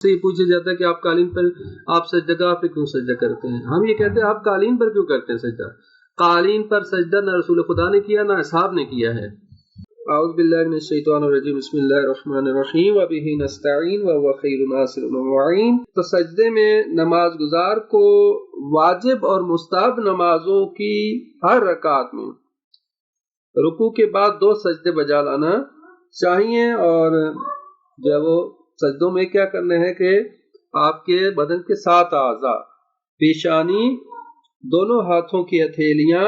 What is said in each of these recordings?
سے یہ پوچھا جاتا ہے کہ آپ قالین پر آپ سجدگاہ پہ کیوں سجدہ کرتے ہیں؟ ہم یہ کہتے ہیں آپ قالین پر کیوں کرتے ہیں سجدہ؟ قالین پر سجدہ نہ رسول خدا نے کیا نہ اصحاب نے کیا ہے۔ اعوذ باللہ من الشیطان الرجیم، بسم اللہ الرحمن الرحیم، وبہ نستعین وہو خیر ناصر ومعین۔ تو سجدے میں نماز گزار کو واجب اور مستحب نمازوں کی ہر رکعت میں رکوع کے بعد 2 سجدے بجا لانا چاہیے، اور جو ہے وہ سجدوں میں کیا کرنا ہے کہ آپ کے بدن کے 7 اعضاء، پیشانی، دونوں ہاتھوں کی ہتھیلیاں،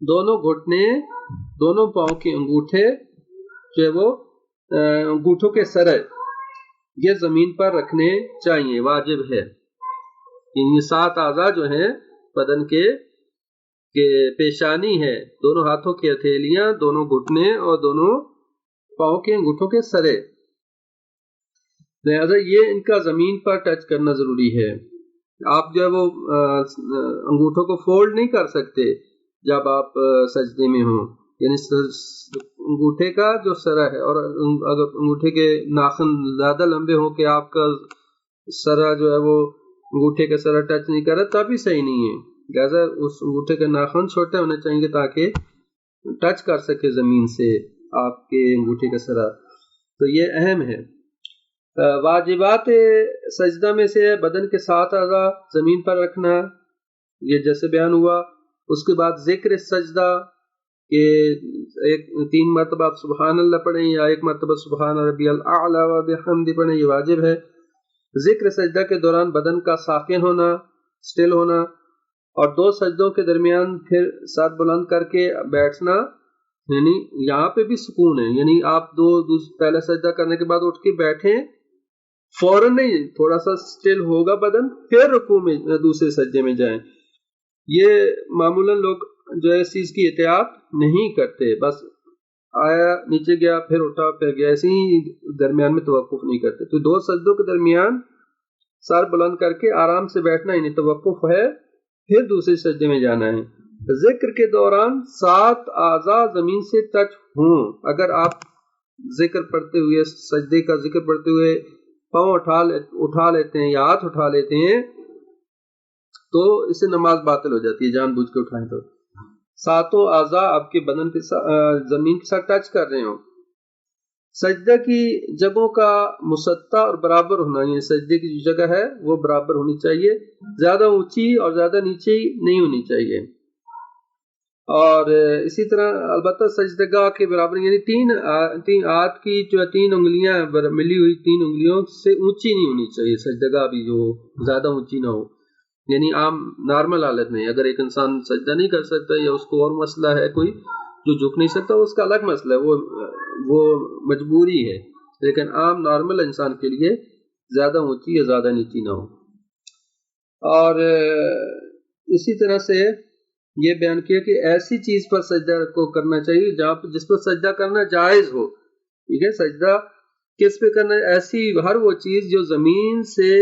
دونوں گھٹنے، دونوں پاؤں کے انگوٹھے، جو ہے وہ انگوٹھوں کے سرے، یہ زمین پر رکھنے چاہیے، واجب ہے۔ یہ 7 اعضاء جو ہیں بدن کے پیشانی ہے، دونوں ہاتھوں کی ہتھیلیاں، دونوں گھٹنے اور دونوں پاؤں کے انگوٹھوں کے سرے، لہذا یہ ان کا زمین پر ٹچ کرنا ضروری ہے۔ آپ جو ہے وہ انگوٹھوں کو فولڈ نہیں کر سکتے جب آپ سجدے میں ہوں، یعنی انگوٹھے کا جو سرا ہے، اور اگر انگوٹھے کے ناخن زیادہ لمبے ہوں کہ آپ کا سرا جو ہے وہ انگوٹھے کا سرا ٹچ نہیں کر رہا تب بھی صحیح نہیں ہے، لہذا اس انگوٹھے کے ناخن چھوٹے ہونے چاہیے تاکہ ٹچ کر سکے زمین سے آپ کے انگوٹھے کا سرا۔ تو یہ اہم ہے۔ واجبات سجدہ میں سے بدن کے 7 اعضاء زمین پر رکھنا، یہ جیسے بیان ہوا۔ اس کے بعد ذکر سجدہ کہ 3 مرتبہ آپ سبحان اللہ پڑھیں یا 1 مرتبہ سبحان ربی الاعلی و بحمدہ پڑھیں، یہ واجب ہے۔ ذکر سجدہ کے دوران بدن کا ساکن ہونا، سٹل ہونا، اور 2 سجدوں کے درمیان پھر سر بلند کر کے بیٹھنا، یعنی یہاں پہ بھی سکون ہے، یعنی آپ پہلا سجدہ کرنے کے بعد اٹھ کے بیٹھیں، فوراً نہیں، تھوڑا سا سٹل ہوگا بدن، پھر رکوع میں دوسرے سجدے میں جائیں۔ یہ معمولاً لوگ جو ہے اس چیز کی احتیاط نہیں کرتے، بس آیا نیچے گیا پھر اٹھا پھر گیا، ایسے ہی درمیان میں توقف نہیں کرتے۔ تو 2 سجدوں کے درمیان سر بلند کر کے آرام سے بیٹھنا، یعنی توقف ہے، پھر دوسرے سجدے میں جانا ہے۔ ذکر کے دوران 7 اعضاء زمین سے ٹچ ہوں۔ اگر آپ ذکر پڑھتے ہوئے، سجدے کا ذکر پڑھتے ہوئے پاؤں اٹھا لیتے ہیں یا ہاتھ اٹھا لیتے ہیں تو اس سے نماز باطل ہو جاتی ہے، جان بوجھ کے اٹھائیں تو۔ 7 اعضاء آپ کے بدن کے زمین کے ساتھ ٹچ کر رہے ہوں۔ سجدہ کی جگہوں کا مسطح اور برابر ہونا، یعنی سجدے کی جو جگہ ہے وہ برابر ہونی چاہیے، زیادہ اونچی اور زیادہ نیچے نہیں ہونی چاہیے۔ اور اسی طرح البتہ سجدگاہ کے برابر، یعنی 3 ہاتھ کی جو 3 انگلیاں ملی ہوئی 3 انگلیوں سے اونچی نہیں ہونی چاہیے سجدگاہ بھی، جو زیادہ اونچی نہ ہو، یعنی عام نارمل حالت میں۔ اگر ایک انسان سجدہ نہیں کر سکتا یا اس کو اور مسئلہ ہے کوئی جو جھک نہیں سکتا، اس کا الگ مسئلہ ہے، وہ مجبوری ہے، لیکن عام نارمل انسان کے لیے زیادہ اونچی یا زیادہ نیچی نہ ہو۔ اور اسی طرح سے یہ بیان کیا کہ ایسی چیز پر سجدہ کو کرنا چاہیے جس پر سجدہ کرنا جائز ہو، ٹھیک ہے۔ سجدہ کس پہ کرنا ہے؟ ایسی ہر وہ چیز جو زمین سے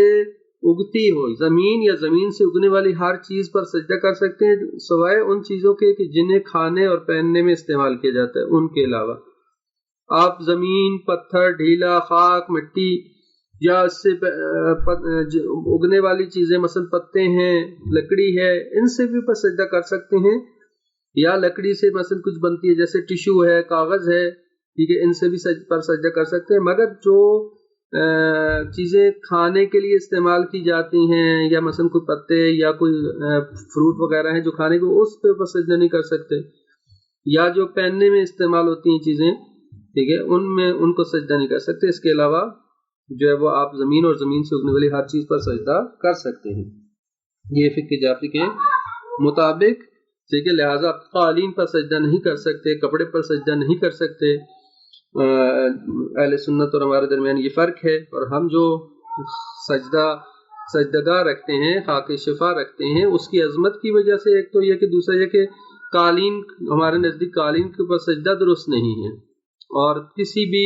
اگتی ہو، زمین یا زمین سے اگنے والی ہر چیز پر سجدہ کر سکتے ہیں، سوائے ان چیزوں کے کہ جنہیں کھانے اور پہننے میں استعمال کیا جاتا ہے، ان کے علاوہ آپ زمین، پتھر، ڈھیلا، خاک، مٹی یا اس سے اگنے والی چیزیں مثلا پتے ہیں، لکڑی ہے، ان سے بھی پر سجدہ کر سکتے ہیں، یا لکڑی سے مثلا کچھ بنتی ہے جیسے ٹیشو ہے، کاغذ ہے، ٹھیک ہے، ان سے بھی پر سجدہ کر سکتے ہیں۔ مگر جو چیزیں کھانے کے لیے استعمال کی جاتی ہیں یا مثلا کوئی پتے یا کوئی فروٹ وغیرہ ہیں جو کھانے کو، اس پہ سجدہ نہیں کر سکتے، یا جو پہننے میں استعمال ہوتی ہیں چیزیں، ٹھیک ہے، ان کو سجدہ نہیں کر سکتے۔ اس کے علاوہ جو ہے وہ آپ زمین اور زمین سے اگنے والی ہر چیز پر سجدہ کر سکتے ہیں، یہ فقہ جعفری کے مطابق، ٹھیک ہے۔ لہٰذا قالین پر سجدہ نہیں کر سکتے، کپڑے پر سجدہ نہیں کر سکتے۔ اہل سنت اور ہمارے درمیان یہ فرق ہے، اور ہم جو سجدگاہ رکھتے ہیں، خاک شفا رکھتے ہیں، اس کی عظمت کی وجہ سے ایک تو یہ کہ دوسرا یہ کہ قالین، ہمارے نزدیک قالین کے اوپر سجدہ درست نہیں ہے، اور کسی بھی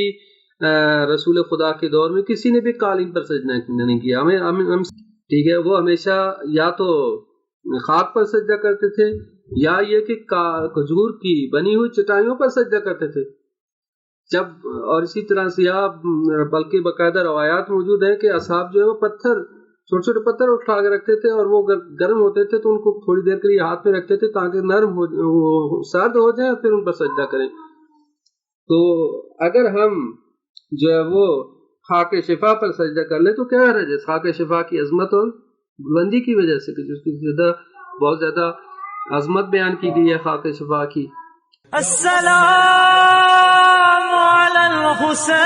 رسول خدا کے دور میں کسی نے بھی قالین پر سجدہ نہیں کیا۔ ہم ٹھیک ہے، وہ ہمیشہ یا تو خاک پر سجدہ کرتے تھے یا یہ کہ کھجور کی بنی ہوئی چٹائیوں پر سجدہ کرتے تھے، جب اور اسی طرح سے بلکہ باقاعدہ روایات موجود ہیں کہ اصحاب جو ہے وہ پتھر چھوٹے چھوٹے پتھر اٹھا کے رکھتے تھے اور وہ گرم ہوتے تھے تو ان کو تھوڑی دیر کے لیے ہاتھ میں رکھتے تھے تاکہ نرم ہو سرد ہو جائیں اور پھر ان پر سجدہ کریں. تو اگر ہم جو ہے وہ خاک شفا پر سجدہ کر لیں تو کیا حرج ہے؟ خاک شفا کی عظمت اور بلندی کی وجہ سے کہ جس کی بہت زیادہ عظمت بیان کی گئی ہے خاک شفا کی. السلام علی الحسین،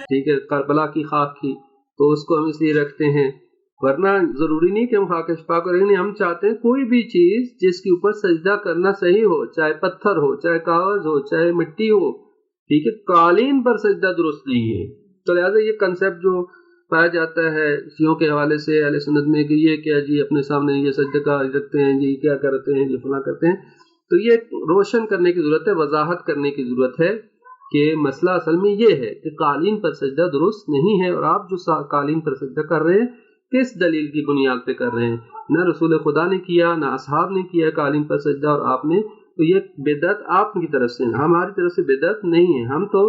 ٹھیک ہے، کربلا کی خاک کی، تو اس کو ہم اس لیے رکھتے ہیں، ورنہ ضروری نہیں کہ ہم خاک شفا کو رکھیں. ہم چاہتے ہیں کوئی بھی چیز جس کے اوپر سجدہ کرنا صحیح ہو، چاہے پتھر ہو، چاہے کاغذ ہو، چاہے مٹی ہو، ٹھیک ہے، قالین پر سجدہ درست نہیں ہے. تو لہٰذا یہ کنسیپٹ جو پایا جاتا ہے شیعوں کے حوالے سے اہل سنت میں کہ یہ کیا جی اپنے سامنے یہ سجدہ کا رکھتے ہیں، جی کیا کرتے ہیں، یہ فلاں کرتے ہیں، تو یہ روشن کرنے کی ضرورت ہے، وضاحت کرنے کی ضرورت ہے کہ مسئلہ اصل میں یہ ہے کہ قالین پر سجدہ درست نہیں ہے. اور آپ جو قالین پر سجدہ کر رہے ہیں کس دلیل کی بنیاد پہ کر رہے ہیں؟ نہ رسول خدا نے کیا، نہ اصحاب نے کیا قالین پر سجدہ، اور آپ نے، تو یہ بدعت آپ کی طرف سے، ہماری طرف سے بدعت نہیں ہے. ہم تو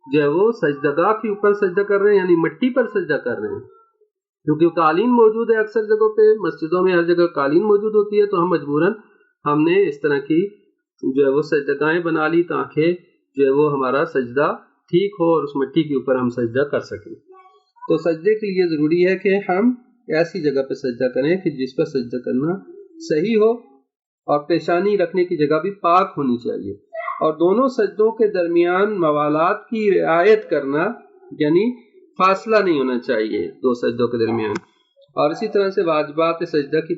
جو ہے وہ سجدگاہ کے اوپر سجدہ کر رہے ہیں، یعنی مٹی پر سجدہ کر رہے ہیں، کیونکہ قالین موجود ہے اکثر جگہوں پہ، مسجدوں میں ہر جگہ قالین موجود ہوتی ہے، تو ہم مجبوراً ہم نے اس طرح کی جو ہے وہ سجدگاہیں بنا لی تاکہ جو ہے وہ ہمارا سجدہ ٹھیک ہو اور اس مٹی کے اوپر ہم سجدہ کر سکیں. تو سجدے کے لیے ضروری ہے کہ ہم ایسی جگہ پہ سجدہ کریں کہ جس پر سجدہ کرنا صحیح ہو، اور پیشانی رکھنے کی جگہ بھی پاک ہونی چاہیے، اور دونوں سجدوں کے درمیان موالات کی رعایت کرنا، یعنی فاصلہ نہیں ہونا چاہیے دو سجدوں کے درمیان. اور اسی طرح سے واجبات سجدہ کی